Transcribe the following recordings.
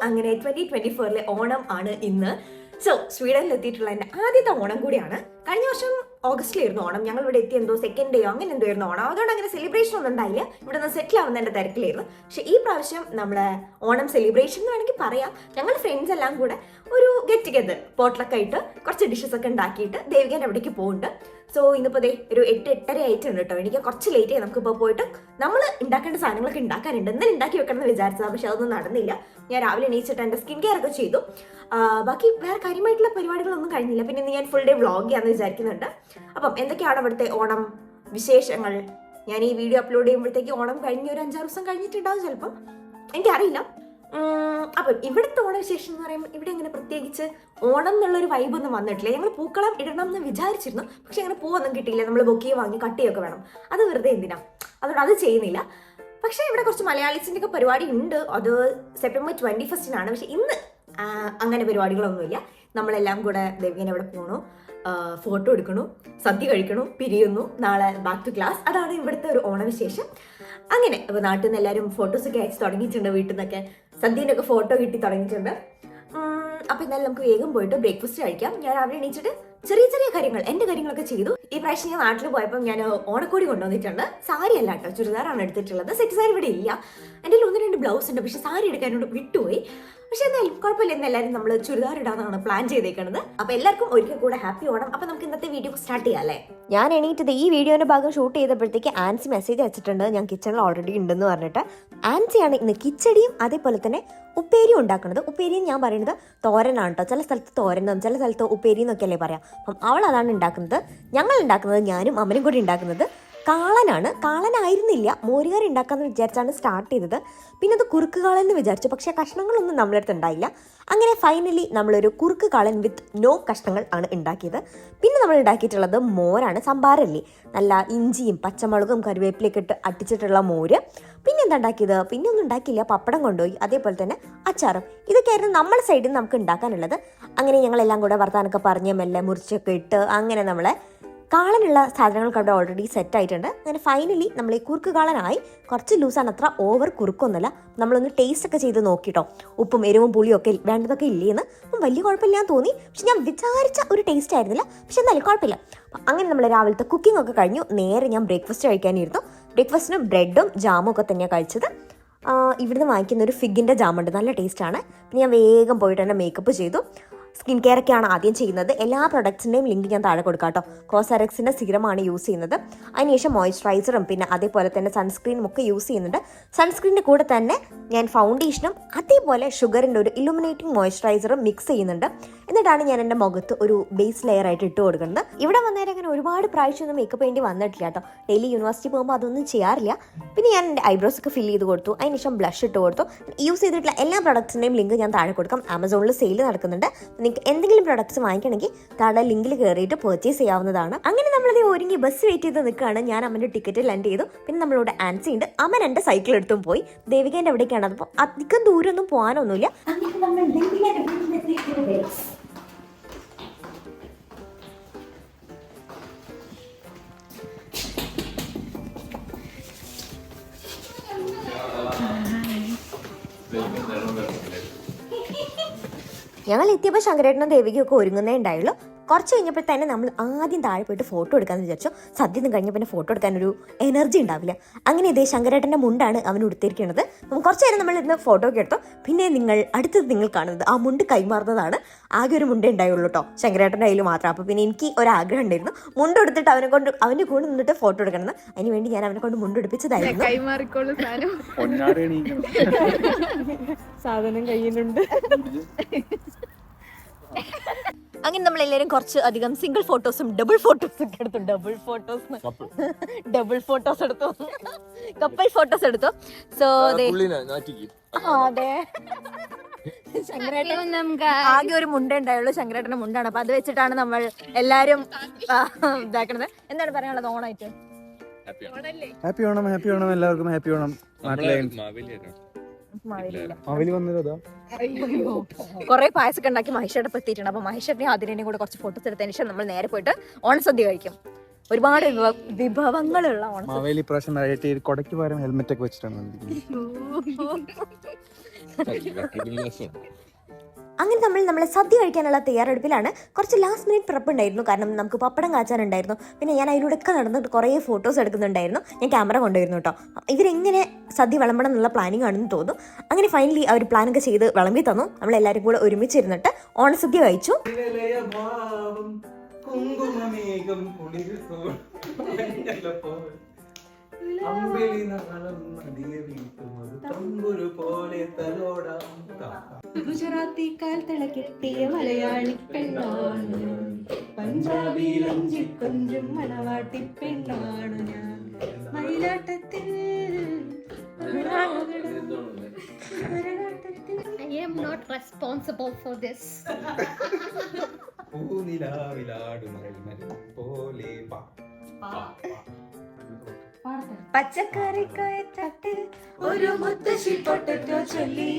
അങ്ങനെ 2024 ഓണം ആണ് ഇന്ന്. സോ സ്വീഡനിൽ എത്തിയിട്ടുള്ള എൻ്റെ ആദ്യത്തെ ഓണം കൂടിയാണ്. കഴിഞ്ഞ വർഷം ഓഗസ്റ്റിലായിരുന്നു ഓണം. ഞങ്ങൾ ഇവിടെ എത്തി എന്തോ സെക്കൻഡ് ഡേയോ അങ്ങനെ എന്തോ ആയിരുന്നു ഓണം. അതുകൊണ്ട് അങ്ങനെ സെലിബ്രേഷൻ ഒന്നും ഉണ്ടായില്ല. ഇവിടെ നിന്ന് സെറ്റിൽ ആവുന്നതിൻ്റെ തിരക്കിലായിരുന്നു. പക്ഷെ ഈ പ്രാവശ്യം നമ്മളെ ഓണം സെലിബ്രേഷൻ എന്ന് വേണമെങ്കിൽ പറയാം. ഞങ്ങൾ ഫ്രണ്ട്സ് എല്ലാം കൂടെ ഒരു ഗെറ്റ് ടുഗെദർ പോട്ട്ലൊക്കെ ആയിട്ട് കുറച്ച് ഡിഷസ് ഒക്കെ ഉണ്ടാക്കിയിട്ട് ദേവികേൻ്റെ അവിടേക്ക് പോകുന്നുണ്ട്. സോ ഇന്നിപ്പോൾ ഒരു 8-8:30 ആയിട്ടുണ്ട് കേട്ടോ. എനിക്ക് കുറച്ച് ലേറ്റ് ആയി. നമുക്കിപ്പോൾ പോയിട്ട് നമ്മൾ ഉണ്ടാക്കേണ്ട സാധനങ്ങളൊക്കെ ഉണ്ടാക്കാനുണ്ട്. ഇന്നലെ ഉണ്ടാക്കി വെക്കണം എന്ന് വിചാരിച്ചതാണ്, പക്ഷെ അതൊന്നും നടന്നില്ല. ഞാൻ രാവിലെ എണീച്ചിട്ട് എൻ്റെ സ്കിൻ കെയർ ഒക്കെ ചെയ്തു. ബാക്കി വേറെ കാര്യമായിട്ടുള്ള പരിപാടികളൊന്നും കഴിഞ്ഞില്ല. പിന്നെ ഇന്ന് ഞാൻ ഫുൾ ഡേ വ്ളോഗ് ചെയ്യാമെന്ന് വിചാരിക്കുന്നുണ്ട്. അപ്പം എന്തൊക്കെയാണ് ഇവിടുത്തെ ഓണം വിശേഷങ്ങൾ? ഞാൻ ഈ വീഡിയോ അപ്ലോഡ് ചെയ്യുമ്പോഴത്തേക്ക് ഓണം കഴിഞ്ഞ് ഒരു 5-6 ദിവസം കഴിഞ്ഞിട്ടുണ്ടാവും ചിലപ്പം, എനിക്കറിയില്ല. അപ്പം ഇവിടുത്തെ ഓണവിശേഷം എന്ന് പറയുമ്പോൾ ഇവിടെ അങ്ങനെ പ്രത്യേകിച്ച് ഓണം എന്നുള്ളൊരു വൈബൊന്നും വന്നിട്ടില്ല. ഞങ്ങൾ പൂക്കളം ഇടണം എന്ന് വിചാരിച്ചിരുന്നു, പക്ഷെ അങ്ങനെ പൂവൊന്നും കിട്ടിയില്ല. നമ്മൾ ബൊക്കെ വാങ്ങി കട്ടിയൊക്കെ വേണം, അത് വെറുതെ എന്തിനാ, അതുകൊണ്ട് അത് ചെയ്യുന്നില്ല. പക്ഷേ ഇവിടെ കുറച്ച് മലയാളീസിൻ്റെ ഒക്കെ പരിപാടി ഉണ്ട്. അത് സെപ്റ്റംബർ 21 പക്ഷെ ഇന്ന് അങ്ങനെ പരിപാടികളൊന്നുമില്ല. നമ്മളെല്ലാം കൂടെ ദേവികേനെ അവിടെ പോകണു, ഫോട്ടോ എടുക്കണു, സദ്യ കഴിക്കണു, പിരിയുന്നു, നാളെ ബാക്ക് ടു ക്ലാസ്. അതാണ് ഇവിടുത്തെ ഒരു ഓണവിശേഷം. അങ്ങനെ ഇപ്പോൾ നാട്ടിൽ നിന്ന് എല്ലാവരും ഫോട്ടോസൊക്കെ അയച്ച് തുടങ്ങിയിട്ടുണ്ട്. വീട്ടിൽ നിന്നൊക്കെ സദ്യൻ്റെ ഒക്കെ ഫോട്ടോ കിട്ടി തുടങ്ങിയിട്ടുണ്ട്. അപ്പോൾ എന്നാലും നമുക്ക് വേഗം പോയിട്ട് ബ്രേക്ക്ഫാസ്റ്റ് കഴിക്കാം. ഞാൻ രാവിലെ എണീച്ചിട്ട് ചെറിയ ചെറിയ കാര്യങ്ങൾ, എൻ്റെ കാര്യങ്ങളൊക്കെ ചെയ്തു. ഈ പ്രാവശ്യം ഞാൻ നാട്ടിൽ പോയപ്പോൾ ഞാൻ ഓണക്കോടി കൊണ്ടുവന്നിട്ടുണ്ട്. സാരി അല്ല കേട്ടോ, ചുരിദാറാണ് എടുത്തിട്ടുള്ളത്. സെറ്റ് സാരി ഇവിടെ ഇല്ല. എൻ്റെ 1-2 ബ്ലൗസ് ഉണ്ട്, പക്ഷെ സാരി എടുക്കാനോട് വിട്ടുപോയി. പക്ഷെ എന്തായാലും കുഴപ്പമില്ല, എല്ലാവരും നമ്മൾ ചുരിദാർ ഇടാന്നാണ് പ്ലാൻ ചെയ്തേക്കുന്നത്. അപ്പോൾ എല്ലാവർക്കും ഒരിക്കൽ കൂടെ ഹാപ്പി ഓണം. അപ്പോൾ നമുക്ക് ഇന്നത്തെ വീഡിയോ സ്റ്റാർട്ട് ചെയ്യാം അല്ലേ? ഞാൻ എണീറ്റത് ഈ വീഡിയോന്റെ ഭാഗം ഷൂട്ട് ചെയ്തപ്പോഴത്തേക്ക് ആൻസി മെസ്സേജ് അയച്ചിട്ടുണ്ട്, ഞാൻ കിച്ചണിൽ ഓൾറെഡി ഉണ്ടെന്ന് പറഞ്ഞിട്ട്. ആൻസിയാണ് ഇന്ന് കിച്ചടിയും അതേപോലെ തന്നെ ഉപ്പേരിയും ഉണ്ടാക്കുന്നത്. ഉപ്പേരിയും ഞാൻ പറയുന്നത് തോരനാണ് കേട്ടോ. ചില സ്ഥലത്ത് തോരനും ചില സ്ഥലത്ത് ഉപ്പേരി എന്നൊക്കെ അല്ലേ പറയാം. അപ്പം അവൾ അതാണ് ഉണ്ടാക്കുന്നത്. ഞങ്ങൾ ഉണ്ടാക്കുന്നത്, ഞാനും അമ്മനും കൂടി ഉണ്ടാക്കുന്നത് കാളനാണ്. കാളനായിരുന്നില്ല, മോരുകറി ഉണ്ടാക്കാമെന്ന് വിചാരിച്ചാണ് സ്റ്റാർട്ട് ചെയ്തത്. പിന്നെ അത് കുറുക്ക് കാളൻ എന്ന് വിചാരിച്ചു, പക്ഷേ കഷ്ണങ്ങളൊന്നും നമ്മളടുത്ത് ഉണ്ടായില്ല. അങ്ങനെ ഫൈനലി നമ്മളൊരു കുറുക്ക് കാളൻ വിത്ത് നോ കഷ്ണങ്ങൾ ആണ് ഉണ്ടാക്കിയത്. പിന്നെ നമ്മൾ ഉണ്ടാക്കിയിട്ടുള്ളത് മോരാണ്, സംഭാരല്ലേ, നല്ല ഇഞ്ചിയും പച്ചമുളകും കറിവേപ്പിലൊക്കെ ഇട്ട് അട്ടിച്ചിട്ടുള്ള മോര്. പിന്നെ എന്താ ഉണ്ടാക്കിയത്? പിന്നെ ഒന്നും ഉണ്ടാക്കിയില്ല, പപ്പടം കൊണ്ടുപോയി, അതേപോലെ തന്നെ അച്ചാറും. ഇതൊക്കെയായിരുന്നു നമ്മുടെ സൈഡിൽ നിന്ന് നമുക്ക് ഉണ്ടാക്കാനുള്ളത്. അങ്ങനെ ഞങ്ങളെല്ലാം കൂടെ വർത്താനൊക്കെ പറഞ്ഞ് മെല്ലെ മുറിച്ചൊക്കെ ഇട്ട് അങ്ങനെ നമ്മളെ കാളനുള്ള സാധനങ്ങൾക്ക് അവിടെ ഓൾറെഡി സെറ്റ് ആയിട്ടുണ്ട്. അങ്ങനെ ഫൈനലി നമ്മൾ ഈ കുറുക്ക് കാളനായി. കുറച്ച് ലൂസാണ്, അത്ര ഓവർ കുറുക്കൊന്നുമല്ല. നമ്മളൊന്ന് ടേസ്റ്റ് ഒക്കെ ചെയ്ത് നോക്കിട്ടോ, ഉപ്പും എരിവും പുളിയും ഒക്കെ വേണ്ടതൊക്കെ ഇല്ലേന്ന്. അപ്പം വലിയ കുഴപ്പമില്ലാന്ന് തോന്നി. പക്ഷെ ഞാൻ വിചാരിച്ച ഒരു ടേസ്റ്റ് ആയിരുന്നില്ല, പക്ഷെ എന്നാലും കുഴപ്പമില്ല. അങ്ങനെ നമ്മൾ രാവിലത്തെ കുക്കിംഗ് ഒക്കെ കഴിഞ്ഞു. നേരെ ഞാൻ ബ്രേക്ക്ഫാസ്റ്റ് കഴിക്കാനിരുന്നു. ബ്രേക്ക്ഫാസ്റ്റിന് ബ്രെഡും ജാമും ഒക്കെ തന്നെയാണ് കഴിച്ചത്. ഇവിടുന്ന് വാങ്ങിക്കുന്ന ഒരു ഫിഗിൻ്റെ ജാമുണ്ട്, നല്ല ടേസ്റ്റാണ്. പിന്നെ ഞാൻ വേഗം പോയിട്ട് തന്നെ മേക്കപ്പ് ചെയ്തു. സ്കിൻ കെയർ ഒക്കെയാണ് ആദ്യം ചെയ്യുന്നത്. എല്ലാ പ്രൊഡക്ട്സിൻ്റെയും ലിങ്ക് ഞാൻ താഴെ കൊടുക്കാം കേട്ടോ. കോസാറെക്സിൻ്റെ സിറമാണ് യൂസ് ചെയ്യുന്നത്. അതിനുശേഷം മോയ്സ്ചറൈസറും പിന്നെ അതേപോലെ തന്നെ സൺസ്ക്രീനും ഒക്കെ യൂസ് ചെയ്യുന്നുണ്ട്. സൺസ്ക്രീനിൻ്റെ കൂടെ തന്നെ ഞാൻ ഫൗണ്ടേഷനും അതേപോലെ ഷുഗറിൻ്റെ ഒരു ഇലുമിനേറ്റിംഗ് മോയ്സ്ചറൈസറും മിക്സ് ചെയ്യുന്നുണ്ട്. എന്നിട്ടാണ് ഞാൻ എൻ്റെ മുഖത്ത് ഒരു ബേസ് ലെയർ ആയിട്ട് ഇട്ട് കൊടുക്കുന്നത്. ഇവിടെ വന്നേരം അങ്ങനെ ഒരുപാട് പ്രാവശ്യമൊന്നും മേക്കപ്പ് വേണ്ടി വന്നിട്ടില്ല കേട്ടോ. ഡെയിലി യൂണിവേഴ്സിറ്റി പോകുമ്പോൾ അതൊന്നും ചെയ്യാറില്ല. പിന്നെ ഞാൻ എൻ്റെ ഐബ്രോസ് ഒക്കെ ഫിൽ ചെയ്ത് കൊടുത്തു. അതിനുശേഷം ബ്ലഷ് ഇട്ട് കൊടുത്തു. യൂസ് ചെയ്തിട്ടുള്ള എല്ലാ പ്രൊഡക്ട്സിൻ്റെയും ലിങ്ക് ഞാൻ താഴെ കൊടുക്കാം. ആമസോണിൽ സെയിൽ നടക്കുന്നുണ്ട്. നിങ്ങൾക്ക് എന്തെങ്കിലും പ്രൊഡക്ട്സ് വാങ്ങിക്കണമെങ്കിൽ താഴെ ലിങ്കിൽ കയറിയിട്ട് പർച്ചേസ് ചെയ്യാവുന്നതാണ്. അങ്ങനെ നമ്മളത് ഒരുങ്ങി ബസ് വെയിറ്റ് ചെയ്ത് നിൽക്കുകയാണ്. ഞാൻ അമ്മൻ്റെ ടിക്കറ്റ് ലാൻഡ് ചെയ്തു. പിന്നെ നമ്മളിവിടെ ആൻസി ഉണ്ട്. അമ്മൻ എൻ്റെ സൈക്കിൾ എടുത്തും പോയി. ദേവികേൻ്റെ അവിടേക്കാണ്. അപ്പോൾ അധികം ദൂരമൊന്നും പോകാനൊന്നുമില്ല. ഞങ്ങൾ എത്തിയപ്പോൾ ശങ്കരേട്ടനും ദേവികയൊക്കെ ഒരുങ്ങുന്നേ ഉണ്ടായുള്ളൂ. കുറച്ച് കഴിഞ്ഞപ്പോൾ തന്നെ നമ്മൾ ആദ്യം താഴെ പോയിട്ട് ഫോട്ടോ എടുക്കാമെന്ന് വിചാരിച്ചു. സദ്യ ഒന്നും കഴിഞ്ഞാൽ പിന്നെ ഫോട്ടോ എടുക്കാനൊരു എനർജി ഉണ്ടാവില്ല. അങ്ങനെ ഇതേ ശങ്കരേട്ടൻ്റെ മുണ്ടാണ് അവൻ ഉടുത്തിരിക്കുന്നത്. കുറച്ച് നേരം നമ്മൾ ഇന്ന് ഫോട്ടോ ഒക്കെ എടുത്തു. പിന്നെ അടുത്തത് നിങ്ങൾ കാണുന്നത് ആ മുണ്ട് കൈമാറുന്നതാണ്. ആകെ ഒരു മുണ്ടേ ഉണ്ടായുള്ളൂ കേട്ടോ, ശങ്കരേട്ടൻ്റെ കയ്യിൽ മാത്രം. അപ്പോൾ പിന്നെ എനിക്ക് ഒരാഗ്രഹം ഉണ്ടായിരുന്നു മുണ്ട് എടുത്തിട്ട് അവൻ്റെ കൂടെ നിന്നിട്ട് ഫോട്ടോ എടുക്കണമെന്ന്. അതിന് വേണ്ടി ഞാൻ അവനെ കൊണ്ട് മുണ്ട് എടുപ്പിച്ചതായിരുന്നു. സാധനം കയ്യിലുണ്ട്. അങ്ങനെ നമ്മളെല്ലാവരും കുറച്ച് അധികം സിംഗിൾ ഫോട്ടോസും ഡബിൾ ഫോട്ടോസും ഒക്കെ എടുത്തു. ഡബിൾ ഫോട്ടോസ് എടുത്തു, കപ്പിൾ ഫോട്ടോസ് എടുത്തു. സോ അതെ, ആകെ ഒരു മുണ്ട ഉണ്ടായുള്ളൂ, ശങ്കരേട്ടന്റെ മുണ്ടാണ്. അപ്പൊ അത് വെച്ചിട്ടാണ് നമ്മൾ എല്ലാരും ഇതാക്കണത്. എന്താണ് പറയാനുള്ളത് ഓണായിട്ട്? ഹാപ്പി ഓണം, ഹാപ്പി ഓണം, എല്ലാവർക്കും ഹാപ്പി ഓണം. കുറെ പായസമൊക്കെ ഉണ്ടാക്കി മഹേഷേട്ടൻ എത്തിയിട്ടുണ്ട്. അപ്പൊ മഹേഷേട്ടനെയും അതിനെയും കൂടെ കുറച്ച് ഫോട്ടോസ് എടുത്തതിന് ശേഷം നമ്മൾ നേരെ പോയിട്ട് ഓണസദ്യ കഴിക്കും. ഒരുപാട് വിഭവങ്ങളുള്ള ഓണം. കൊടയ്ക്ക് പകരം ഹെൽമെറ്റ് ഒക്കെ വെച്ചിട്ടാണ് അങ്ങനെ നമ്മളെ സദ്യ കഴിക്കാനുള്ള തയ്യാറെടുപ്പിലാണ്. കുറച്ച് ലാസ്റ്റ് മിനിറ്റ് പ്രെപ്പ് ഉണ്ടായിരുന്നു, കാരണം നമുക്ക് പപ്പടം കാച്ചാനുണ്ടായിരുന്നു. പിന്നെ ഞാൻ അതിലൂടെയൊക്കെ നടന്നിട്ട് കുറേ ഫോട്ടോസ് എടുക്കുന്നുണ്ടായിരുന്നു. ഞാൻ ക്യാമറ കൊണ്ടുവരുന്നു കേട്ടോ. ഇവരെങ്ങനെ സദ്യ വിളമ്പണം എന്നുള്ള പ്ലാനിങ് ആണെന്ന് തോന്നുന്നു. അങ്ങനെ ഫൈനലി അവർ പ്ലാനൊക്കെ ചെയ്ത് വിളമ്പി തന്നു. നമ്മളെല്ലാവരും കൂടെ ഒരുമിച്ചിരുന്നിട്ട് ഓണസദ്യ കഴിച്ചു. ഗുജറാത്തി കാൽത്തള കെട്ടിയ മലയാളി പെണ്ണാണ്, പഞ്ചാബിയിൽ അഞ്ചിക്കൊഞ്ചും മണവാട്ടി പെണ്ണാണ് ഞാൻ. മയിലാട്ടത്തിൽ I am not responsible for this. പച്ചക്കറിക്കയറ്റത്തിൽ ഒരു മുത്തശ്ശി പൊട്ടറ്റോ ചൊല്ലി,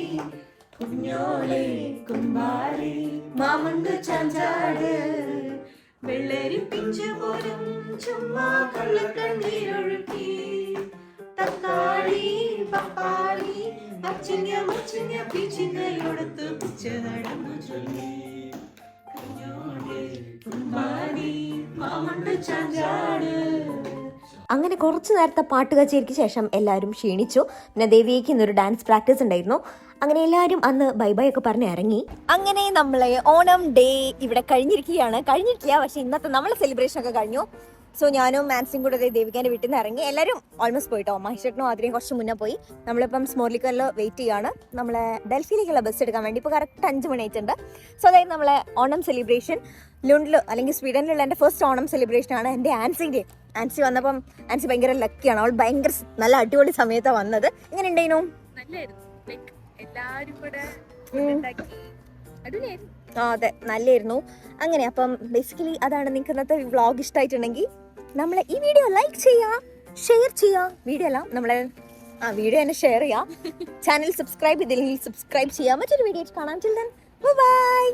കുഞ്ഞോളെ കുമ്പാരി മാമണ്ട് ചാഞ്ചാട്, വെള്ളരി പിഞ്ചു പോലും ചുമ്മാ കള്ളക്കണ്ണീരൊഴുക്കി, തക്കാളി പപ്പാളി അച്ചിങ്ങ മുച്ചിങ്ങ പിച്ചിങ്ങയൊടുത്ത് പിച്ച നടന്നു ചൊല്ലി, കുഞ്ഞോളെ കുമ്പാരി മാമണ്ട് ചാഞ്ചാട്. അങ്ങനെ കുറച്ച് നേരത്തെ പാട്ട് കച്ചേരിക്ക് ശേഷം എല്ലാവരും ക്ഷീണിച്ചു. പിന്നെ ദേവിയേക്ക് ഇന്നൊരു ഡാൻസ് പ്രാക്ടീസ് ഉണ്ടായിരുന്നു. അങ്ങനെ എല്ലാവരും അന്ന് ബൈ ബൈ ഒക്കെ പറഞ്ഞ് ഇറങ്ങി. അങ്ങനെ നമ്മളെ ഓണം ഡേ ഇവിടെ കഴിഞ്ഞിരിക്കുക. പക്ഷെ ഇന്നത്തെ നമ്മളെ സെലിബ്രേഷൻ ഒക്കെ കഴിഞ്ഞു. സോ ഞാനും മാൻസിയും കൂടെ ദേവികാന്റെ വീട്ടിൽ നിന്ന് ഇറങ്ങി. എല്ലാവരും ഓൾമോസ്റ്റ് പോയിട്ടോ. മഹിഷേട്ടനും ആദ്യം കുറച്ച് മുന്നേ പോയി. നമ്മളിപ്പം സ്മോർലിക്കലിൽ വെയിറ്റ് ചെയ്യാണ് നമ്മളെ ഡൽഹിയിലേക്കുള്ള ബസ് എടുക്കാൻ വേണ്ടി. ഇപ്പോൾ കറക്റ്റ് 5 മണിയായിട്ടുണ്ട്. സോ അതായത് നമ്മളെ ഓണം സെലിബ്രേഷൻ ലുണ്ടിൽ അല്ലെങ്കിൽ സ്വീഡനിലുള്ള എൻ്റെ ഫസ്റ്റ് ഓണം സെലിബ്രേഷനാണ്. എൻ്റെ ആൻസി വന്നപ്പം ആൻസി ഭയങ്കര ലക്കിയാണ്. അവൾ ഭയങ്കര നല്ല അടിപൊളി സമയത്താണ് വന്നത്. എങ്ങനെ ഉണ്ടായിരുന്നു? അതെ, നല്ലായിരുന്നു. അങ്ങനെ അപ്പം ബേസിക്കലി അതാണ്. നിങ്ങൾക്ക് ഇന്നത്തെ വ്ളോഗ് ഇഷ്ടമായിട്ടുണ്ടെങ്കിൽ നമ്മളെ ഈ വീഡിയോ ലൈക്ക് ചെയ്യുക, ഷെയർ ചെയ്യുക. വീഡിയോ അല്ല, നമ്മളെ വീഡിയോ തന്നെ ഷെയർ ചെയ്യുക. ചാനൽ സബ്സ്ക്രൈബ് ചെയ്തില്ലെങ്കിൽ സബ്സ്ക്രൈബ് ചെയ്യുക. മറ്റൊരു വീഡിയോ കാണാൻ. ബൈ.